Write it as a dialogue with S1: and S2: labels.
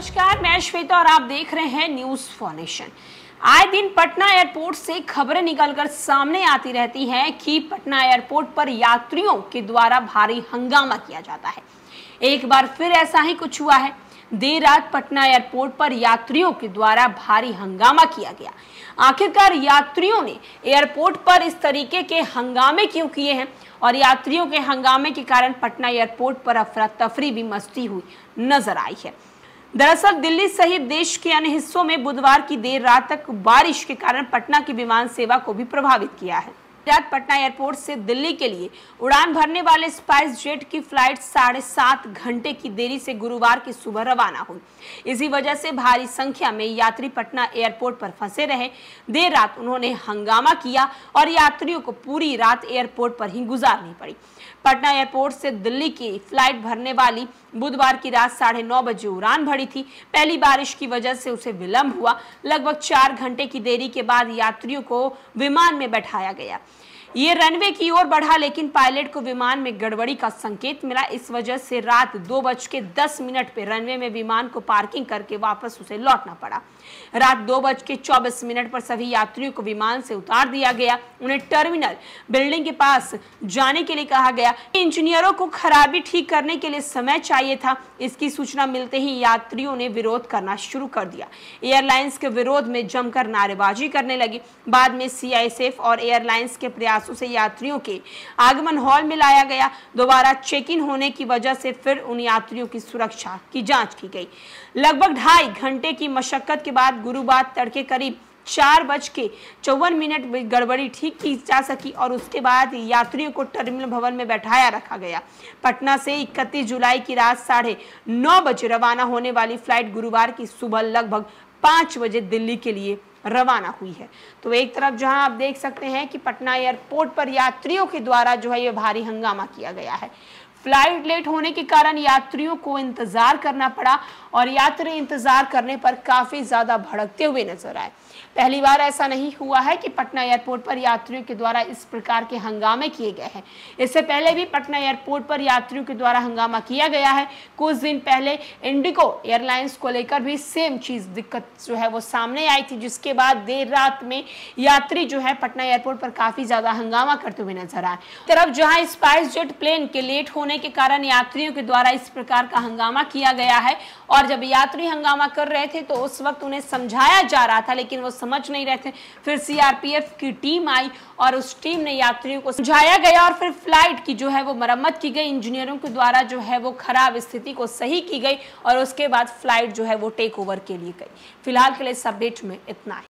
S1: नमस्कार, मैं श्वेता और आप देख रहे हैं न्यूज फॉर नेशन। आए दिन पटना एयरपोर्ट से खबरें निकलकर सामने आती रहती हैं कि पटना एयरपोर्ट पर यात्रियों के द्वारा भारी हंगामा किया जाता है। एक बार फिर ऐसा ही कुछ हुआ है। देर रात पटना एयरपोर्ट पर यात्रियों के द्वारा भारी हंगामा किया गया। आखिरकार यात्रियों ने एयरपोर्ट पर इस तरीके के हंगामे क्यों किए हैं और यात्रियों के हंगामे के कारण पटना एयरपोर्ट पर अफरा तफरी भी मचती हुई नजर आई है। दरअसल दिल्ली सहित देश के अन्य हिस्सों में बुधवार की देर रात तक बारिश के कारण पटना की विमान सेवा को भी प्रभावित किया है। रात पटना एयरपोर्ट से दिल्ली के लिए उड़ान भरने वाले स्पाइस जेट की फ्लाइट 7.5 घंटे की देरी से गुरुवार की सुबह रवाना हुई। इसी वजह से भारी संख्या में यात्री पटना एयरपोर्ट पर फंसे रहे। देर रात उन्होंने हंगामा किया और यात्रियों को पूरी रात एयरपोर्ट पर ही गुजारनी पड़ी। पटना एयरपोर्ट से दिल्ली की फ्लाइट भरने वाली बुधवार की रात 9:30 बजे उड़ान भरी थी। पहली बारिश की वजह से उसे विलंब हुआ। लगभग 4 घंटे की देरी के बाद यात्रियों को विमान में बैठाया गया। ये रनवे की ओर बढ़ा, लेकिन पायलट को विमान में गड़बड़ी का संकेत मिला। इस वजह से रात 2:10 पे रनवे में विमान को पार्किंग करके वापस उसे लौटना पड़ा। रात 2:24 पर सभी यात्रियों को विमान से उतार दिया गया। उन्हें टर्मिनल बिल्डिंग के पास जाने के लिए कहा गया। इंजीनियरों को खराबी ठीक करने के लिए समय चाहिए था। इसकी सूचना मिलते ही यात्रियों ने विरोध करना शुरू कर दिया। एयरलाइंस के विरोध में जमकर नारेबाजी करने लगी। बाद में CISF और एयरलाइंस के प्रयासों से यात्रियों के आगमन हॉल में लाया गया। दोबारा चेक इन होने की वजह से फिर उन यात्रियों की सुरक्षा की जांच की गई। लगभग 2.5 घंटे की मशक्कत के बाद गुरुवार तड़के करीब 4:54 में गड़बड़ी ठीक की जा सकी और उसके बाद यात्रियों को टर्मिनल भवन में बैठाया रखा गया। पटना से 31 जुलाई की रात 9:30 बजे रवाना होने वाली फ्लाइट गुरुवार की सुबह लगभग 5 बजे दिल्ली के लिए रवाना हुई है। तो एक तरफ जहां आप देख सकते हैं कि पटना एयरपोर्ट पर यात्रियों के द्वारा जो है ये भारी हंगामा किया गया है। फ्लाइट लेट होने के कारण यात्रियों को इंतजार करना पड़ा और यात्री इंतजार करने पर काफी ज्यादा भड़कते हुए नजर आए। पहली बार ऐसा नहीं हुआ है कि पटना एयरपोर्ट पर यात्रियों के द्वारा इस प्रकार के हंगामे किए गए हैं। इससे पहले भी पटना एयरपोर्ट पर यात्रियों के द्वारा हंगामा किया गया है। कुछ दिन पहले इंडिगो एयरलाइंस को लेकर भी सेम चीज दिक्कत जो है वो सामने आई थी, जिसके बाद देर रात में यात्री जो है पटना एयरपोर्ट पर काफी ज्यादा हंगामा करते हुए नजर आए। तरफ जहां स्पाइस जेट प्लेन के लेट होने के कारण यात्रियों के द्वारा इस प्रकार का हंगामा किया गया है और जब यात्री हंगामा कर रहे थे तो उस वक्त उन्हें समझाया जा रहा था, लेकिन वो समझ नहीं रहे थे। फिर CRPF की टीम आई और उस टीम ने यात्रियों को समझाया गया और फिर फ्लाइट की जो है वो मरम्मत की गई। इंजीनियरों के द्वारा जो है वो खराब स्थिति को सही की गई और उसके बाद फ्लाइट जो है वो टेक ओवर के लिए गई। फिलहाल के लिए इस अपडेट में इतना ही।